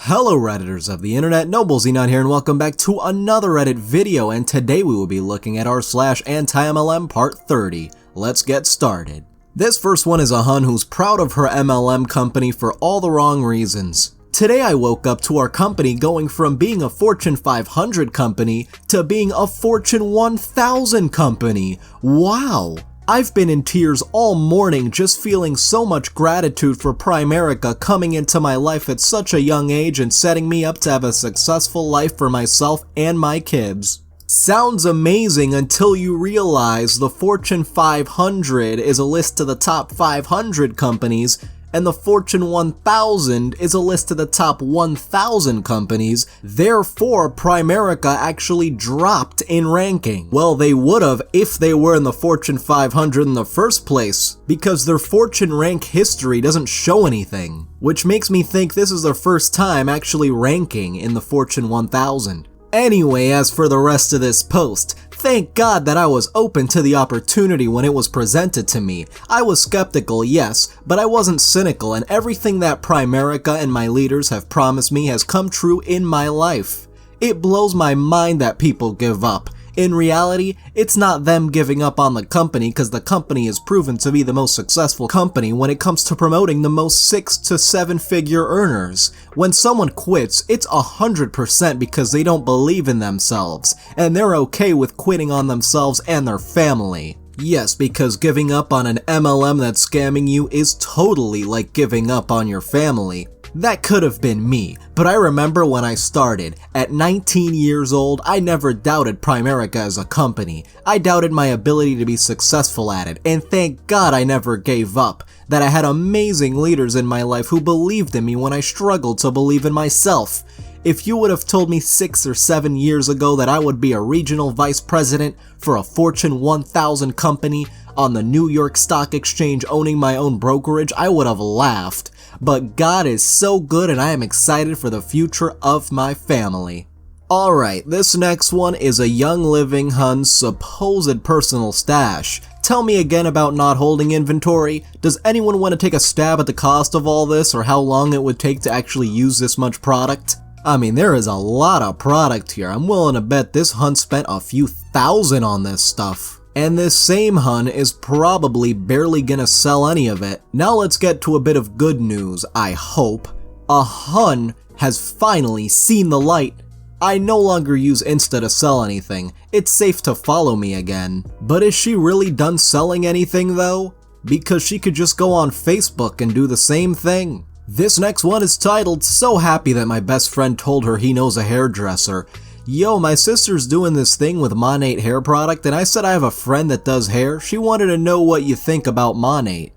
Hello Redditors of the internet, Xenon here and welcome back to another Reddit video, and today we will be looking at r/Anti-MLM part 30. Let's get started. This first one is a hun who's proud of her MLM company for all the wrong reasons. Today I woke up to our company going from being a Fortune 500 company to being a Fortune 1000 company. Wow! I've been in tears all morning just feeling so much gratitude for Primerica coming into my life at such a young age and setting me up to have a successful life for myself and my kids. Sounds amazing until you realize the Fortune 500 is a list of the top 500 companies, and the Fortune 1000 is a list of the top 1000 companies. Therefore, Primerica actually dropped in ranking. Well, they would have if they were in the Fortune 500 in the first place, because their Fortune rank history doesn't show anything, which makes me think this is their first time actually ranking in the Fortune 1000. Anyway, as for the rest of this post, thank God that I was open to the opportunity when it was presented to me. I was skeptical, yes, but I wasn't cynical, and everything that Primerica and my leaders have promised me has come true in my life. It blows my mind that people give up. In reality, it's not them giving up on the company, because the company is proven to be the most successful company when it comes to promoting the most 6 to 7 figure earners. When someone quits, it's 100% because they don't believe in themselves, and they're okay with quitting on themselves and their family. Yes, because giving up on an MLM that's scamming you is totally like giving up on your family. That could have been me, but I remember when I started. At 19 years old, I never doubted Primerica as a company. I doubted my ability to be successful at it, and thank God I never gave up. That I had amazing leaders in my life who believed in me when I struggled to believe in myself. If you would have told me 6 or 7 years ago that I would be a regional vice president for a Fortune 1000 company on the New York Stock Exchange owning my own brokerage, I would have laughed. But God is so good and I am excited for the future of my family. Alright, this next one is a young living hun's supposed personal stash. Tell me again about not holding inventory. Does anyone want to take a stab at the cost of all this or how long it would take to actually use this much product? I mean, there is a lot of product here. I'm willing to bet this hun spent a few thousand on this stuff. And this same hun is probably barely gonna sell any of it. Now let's get to a bit of good news, I hope. A hun has finally seen the light. I no longer use Insta to sell anything. It's safe to follow me again. But is she really done selling anything though? Because she could just go on Facebook and do the same thing. This next one is titled, "So happy that my best friend told her he knows a hairdresser." Yo, my sister's doing this thing with Monate hair product, and I said I have a friend that does hair. She wanted to know what you think about Monate.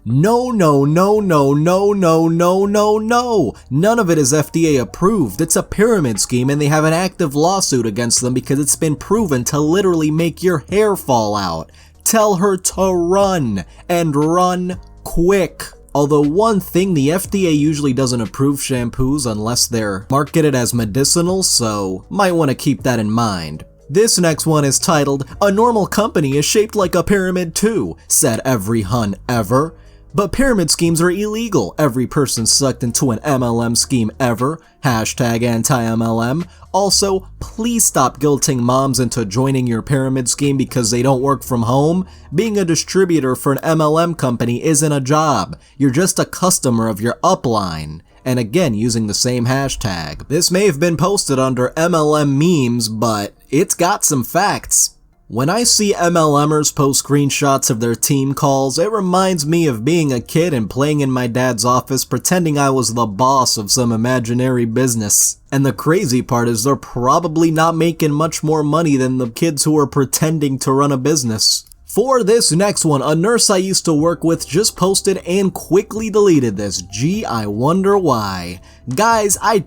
No, no, no, no, no, no, no, no, no. None of it is FDA approved. It's a pyramid scheme, and they have an active lawsuit against them because it's been proven to literally make your hair fall out. Tell her to run, and run quick. Although one thing, the FDA usually doesn't approve shampoos unless they're marketed as medicinal, so might want to keep that in mind. This next one is titled, "A normal company is shaped like a pyramid too," said every hun ever. But pyramid schemes are illegal. Every person sucked into an MLM scheme ever. Hashtag Anti-MLM. Also, please stop guilting moms into joining your pyramid scheme because they don't work from home. Being a distributor for an MLM company isn't a job. You're just a customer of your upline. And again, using the same hashtag. This may have been posted under MLM memes, but it's got some facts. When I see MLMers post screenshots of their team calls, it reminds me of being a kid and playing in my dad's office pretending I was the boss of some imaginary business. And the crazy part is they're probably not making much more money than the kids who are pretending to run a business. For this next one, a nurse I used to work with just posted and quickly deleted this. Gee, I wonder why. Guys, I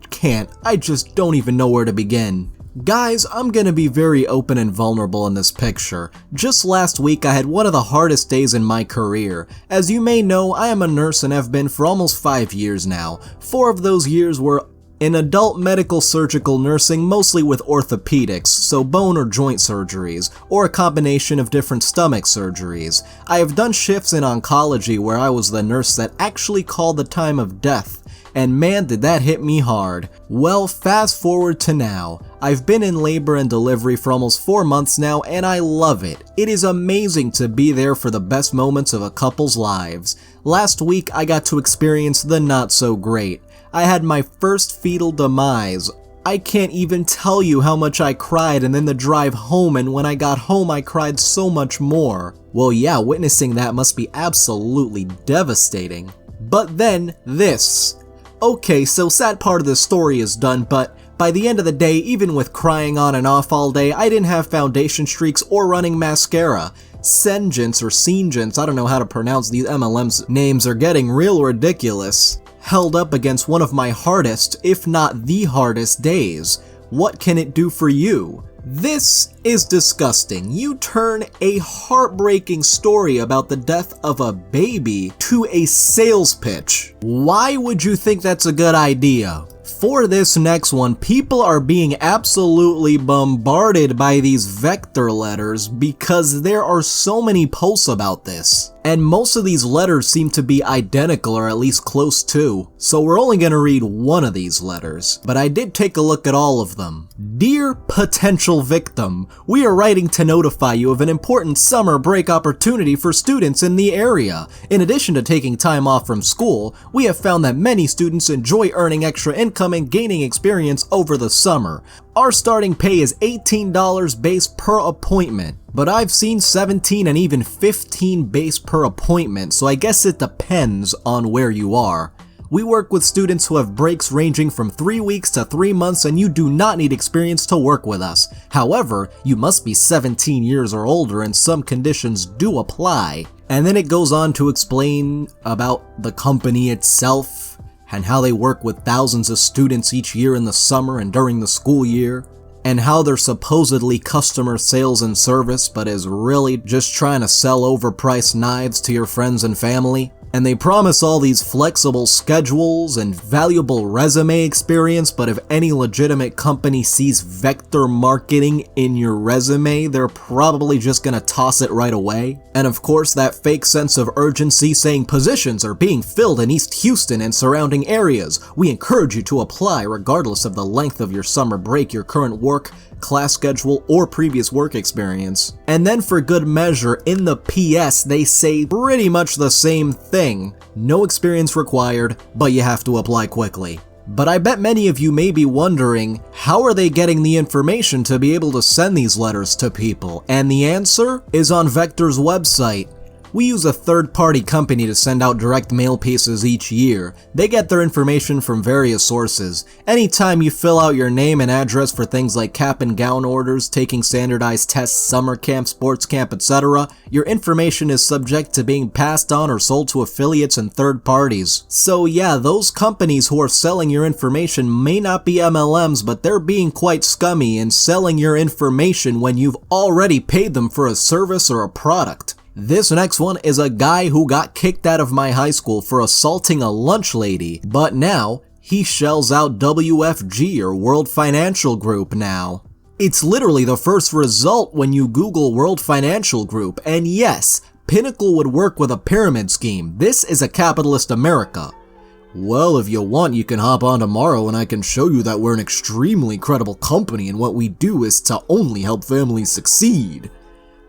just don't even know where to begin. Guys, I'm gonna be very open and vulnerable in this picture. Just last week I had one of the hardest days in my career. As you may know, I am a nurse and have been for almost 5 years now. 4 of those years were in adult medical surgical nursing, mostly with orthopedics, so bone or joint surgeries, or a combination of different stomach surgeries. I have done shifts in oncology where I was the nurse that actually called the time of death, and man did that hit me hard. Well, fast forward to now. I've been in labor and delivery for almost 4 months now, and I love it. It is amazing to be there for the best moments of a couple's lives. Last week I got to experience the not so great. I had my first fetal demise. I can't even tell you how much I cried, and then the drive home, and when I got home I cried so much more. Well yeah, witnessing that must be absolutely devastating. But then this. Okay, so sad part of the story is done, but by the end of the day, even with crying on and off all day, I didn't have foundation streaks or running mascara. Senjents or Senjents, I don't know how to pronounce these MLMs names, are getting real ridiculous. Held up against one of my hardest, if not the hardest days. What can it do for you? This is disgusting. You turn a heartbreaking story about the death of a baby to a sales pitch. Why would you think that's a good idea? For this next one, people are being absolutely bombarded by these vector letters because there are so many posts about this. And most of these letters seem to be identical or at least close to. So we're only going to read one of these letters, but I did take a look at all of them. Dear potential victim, we are writing to notify you of an important summer break opportunity for students in the area. In addition to taking time off from school, we have found that many students enjoy earning extra income and gaining experience over the summer. Our starting pay is $18 base per appointment, but I've seen $17 and even $15 base per appointment, so I guess it depends on where you are. We work with students who have breaks ranging from 3 weeks to 3 months, and you do not need experience to work with us. However, you must be 17 years or older and some conditions do apply. And then it goes on to explain about the company itself and how they work with thousands of students each year in the summer and during the school year, and how they're supposedly customer sales and service but is really just trying to sell overpriced knives to your friends and family. And they promise all these flexible schedules and valuable resume experience, but if any legitimate company sees vector marketing in your resume, they're probably just gonna toss it right away. And of course, that fake sense of urgency saying positions are being filled in East Houston and surrounding areas. We encourage you to apply regardless of the length of your summer break, your current work, class schedule, or previous work experience. And then for good measure, in the PS, they say pretty much the same thing. No experience required, but you have to apply quickly. But I bet many of you may be wondering, how are they getting the information to be able to send these letters to people? And the answer is on Vector's website. We use a third-party company to send out direct mail pieces each year. They get their information from various sources. Anytime you fill out your name and address for things like cap and gown orders, taking standardized tests, summer camp, sports camp, etc., your information is subject to being passed on or sold to affiliates and third parties. So yeah, those companies who are selling your information may not be MLMs, but they're being quite scummy in selling your information when you've already paid them for a service or a product. This next one is a guy who got kicked out of my high school for assaulting a lunch lady, but now he shells out WFG or World Financial Group now. It's literally the first result when you Google World Financial Group, and yes, Pinnacle would work with a pyramid scheme. This is a capitalist America. Well, if you want, you can hop on tomorrow and I can show you that we're an extremely credible company and what we do is to only help families succeed.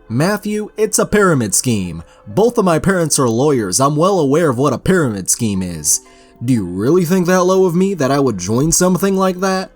Matthew, it's a pyramid scheme. Both of my parents are lawyers. I'm well aware of what a pyramid scheme is. Do you really think that low of me that I would join something like that?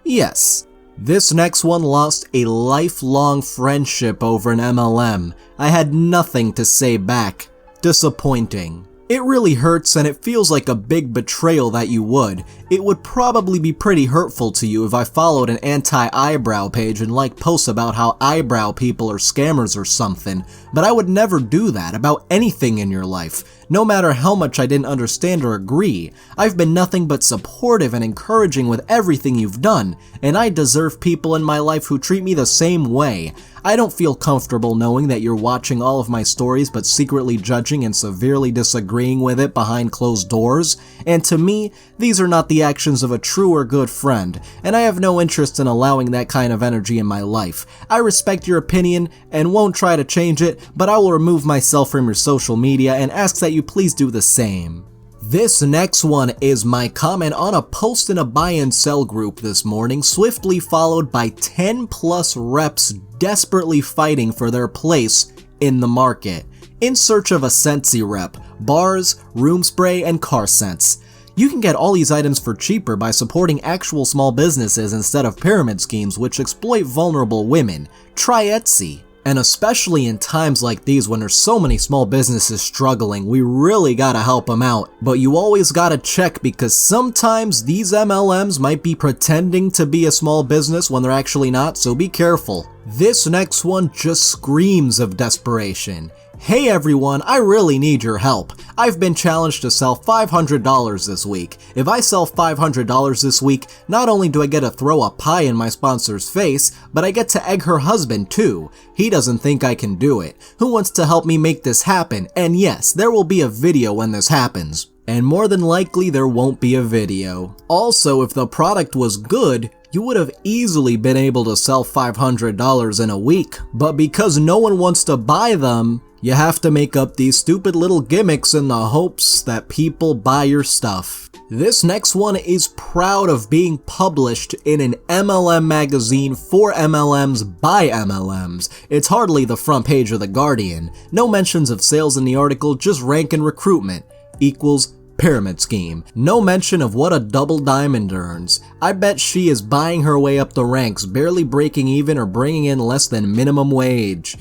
Yes. This next one lost a lifelong friendship over an MLM. I had nothing to say back. Disappointing. It really hurts and it feels like a big betrayal that you would. It would probably be pretty hurtful to you if I followed an anti-eyebrow page and liked posts about how eyebrow people are scammers or something, but I would never do that about anything in your life, no matter how much I didn't understand or agree. I've been nothing but supportive and encouraging with everything you've done, and I deserve people in my life who treat me the same way. I don't feel comfortable knowing that you're watching all of my stories but secretly judging and severely disagreeing with it behind closed doors, and to me, these are not the actions of a true or good friend, and I have no interest in allowing that kind of energy in my life. I respect your opinion and won't try to change it, but I will remove myself from your social media and ask that you please do the same. This next one is my comment on a post in a buy and sell group this morning, swiftly followed by 10 plus reps desperately fighting for their place in the market, in search of a Scentsy rep, bars, room spray, and car scents. You can get all these items for cheaper by supporting actual small businesses instead of pyramid schemes which exploit vulnerable women. Try Etsy. And especially in times like these when there's so many small businesses struggling, we really gotta help them out. But you always gotta check because sometimes these MLMs might be pretending to be a small business when they're actually not, so be careful. This next one just screams of desperation. Hey everyone, I really need your help. I've been challenged to sell $500 this week. If I sell $500 this week, not only do I get to throw a pie in my sponsor's face, but I get to egg her husband too. He doesn't think I can do it. Who wants to help me make this happen? And yes, there will be a video when this happens. And more than likely there won't be a video. Also, if the product was good, you would have easily been able to sell $500 in a week. But because no one wants to buy them, you have to make up these stupid little gimmicks in the hopes that people buy your stuff. This next one is proud of being published in an MLM magazine for MLMs by MLMs. It's hardly the front page of The Guardian. No mentions of sales in the article, just rank and recruitment equals pyramid scheme. No mention of what a double diamond earns. I bet she is buying her way up the ranks, barely breaking even or bringing in less than minimum wage.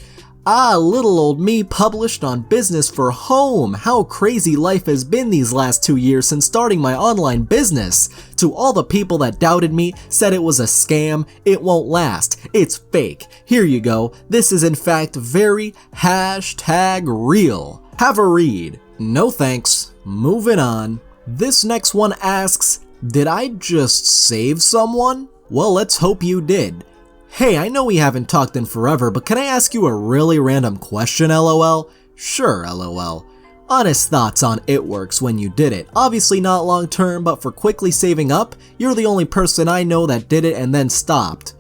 Ah, little old me published on Business for Home. How crazy life has been these last 2 years since starting my online business. To all the people that doubted me, said it was a scam, it won't last, it's fake. Here you go. This is in fact very #real. Have a read. No thanks. Moving on. This next one asks, did I just save someone? Well, let's hope you did. Hey, I know we haven't talked in forever, but can I ask you a really random question, LOL? Sure, LOL. Honest thoughts on it works when you did it. Obviously not long term, but for quickly saving up, you're the only person I know that did it and then stopped.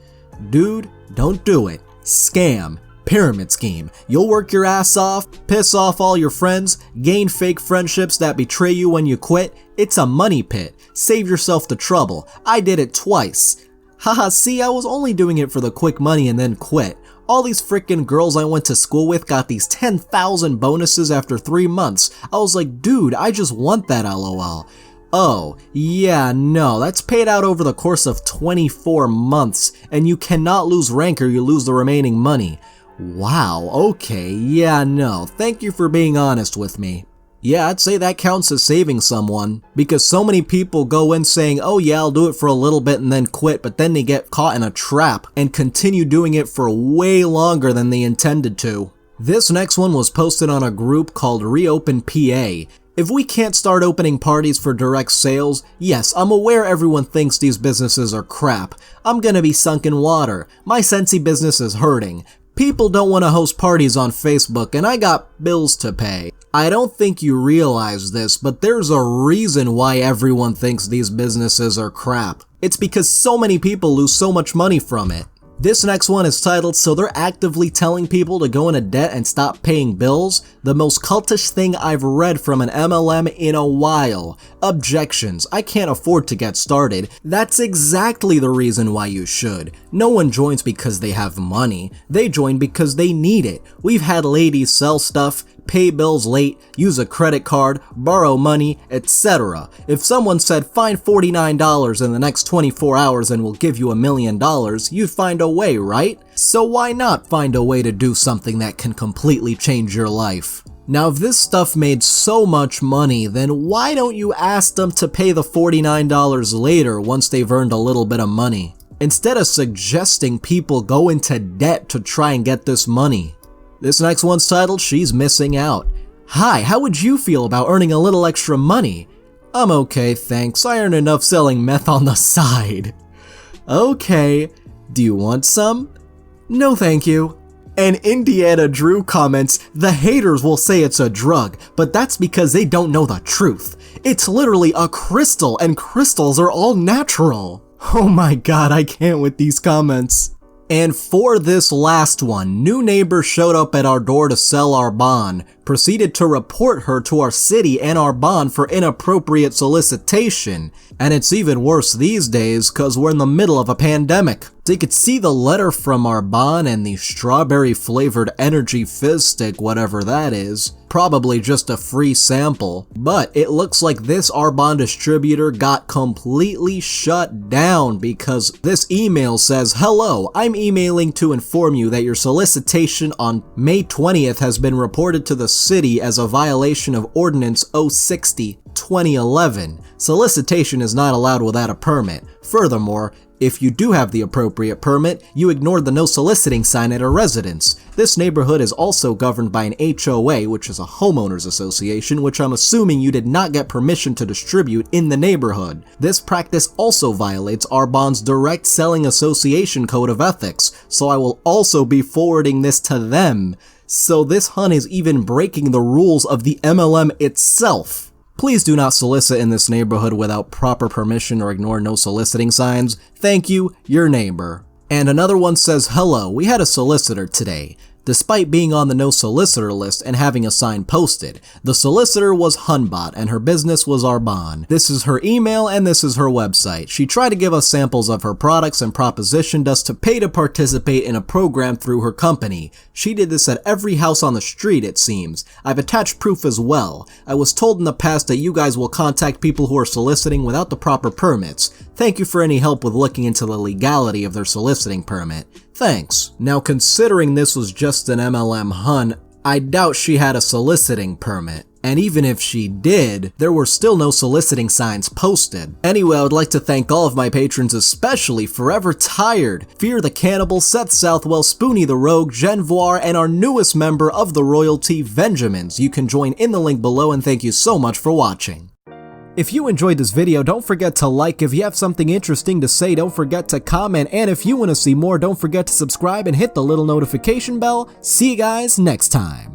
Dude, don't do it. Scam. Pyramid scheme. You'll work your ass off, piss off all your friends, gain fake friendships that betray you when you quit. It's a money pit. Save yourself the trouble. I did it twice. Haha, see, I was only doing it for the quick money and then quit. All these freaking girls I went to school with got these 10,000 bonuses after 3 months. I was like, dude, I just want that, LOL. Oh, yeah, no, that's paid out over the course of 24 months, and you cannot lose rank or you lose the remaining money. Wow, okay, yeah, no, thank you for being honest with me. Yeah, I'd say that counts as saving someone, because so many people go in saying, oh yeah, I'll do it for a little bit and then quit, but then they get caught in a trap and continue doing it for way longer than they intended to. This next one was posted on a group called Reopen PA. If we can't start opening parties for direct sales, yes, I'm aware everyone thinks these businesses are crap. I'm gonna be sunk in water. My Scentsy business is hurting. People don't want to host parties on Facebook and I got bills to pay. I don't think you realize this, but there's a reason why everyone thinks these businesses are crap. It's because so many people lose so much money from it. This next one is titled, So They're Actively Telling People to Go into Debt and Stop Paying Bills? The most cultish thing I've read from an MLM in a while. Objections. I can't afford to get started. That's exactly the reason why you should. No one joins because they have money. They join because they need it. We've had ladies sell stuff, pay bills late, use a credit card, borrow money, etc. If someone said find $49 in the next 24 hours and we'll give you $1 million, you'd find a way, right? So why not find a way to do something that can completely change your life? Now if this stuff made so much money, then why don't you ask them to pay the $49 later once they've earned a little bit of money? Instead of suggesting people go into debt to try and get this money. This next one's titled, She's Missing Out. Hi, how would you feel about earning a little extra money? I'm okay, thanks. I earn enough selling meth on the side. Okay, do you want some? No thank you. And Indiana Drew comments, the haters will say it's a drug, but that's because they don't know the truth. It's literally a crystal and crystals are all natural. Oh my god, I can't with these comments. And for this last one, new neighbors showed up at our door to sell Arbonne, proceeded to report her to our city and Arbonne for inappropriate solicitation. And it's even worse these days cause we're in the middle of a pandemic. So you could see the letter from Arbonne and the strawberry flavored energy fizz stick, whatever that is. Probably just a free sample. But it looks like this Arbonne distributor got completely shut down because this email says, "Hello, I'm emailing to inform you that your solicitation on May 20th has been reported to the city as a violation of Ordinance 060/2011. Solicitation is not allowed without a permit. Furthermore, if you do have the appropriate permit, you ignored the no soliciting sign at a residence. This neighborhood is also governed by an HOA, which is a homeowners association, which I'm assuming you did not get permission to distribute in the neighborhood. This practice also violates Arbonne's direct selling association code of ethics, so I will also be forwarding this to them." So this hun is even breaking the rules of the MLM itself. Please do not solicit in this neighborhood without proper permission or ignore no soliciting signs. Thank you, your neighbor. And another one says, "Hello, we had a solicitor today. Despite being on the no solicitor list and having a sign posted, the solicitor was hunbot and her business was Arbonne. This is her email and this is her website. She tried to give us samples of her products and propositioned us to pay to participate in a program through her company. She did this at every house on the street, it seems. I've attached proof as well. I was told in the past that you guys will contact people who are soliciting without the proper permits. Thank you for any help with looking into the legality of their soliciting permit. Thanks." Now, considering this was just an MLM hun, I doubt she had a soliciting permit. And even if she did, there were still no soliciting signs posted. Anyway, I would like to thank all of my patrons, especially Forever Tired, Fear the Cannibal, Seth Southwell, Spoonie the Rogue, Genvoir, and our newest member of the royalty, Benjamins. You can join in the link below, and thank you so much for watching. If you enjoyed this video, don't forget to like. If you have something interesting to say, don't forget to comment. And if you want to see more, don't forget to subscribe and hit the little notification bell. See you guys next time.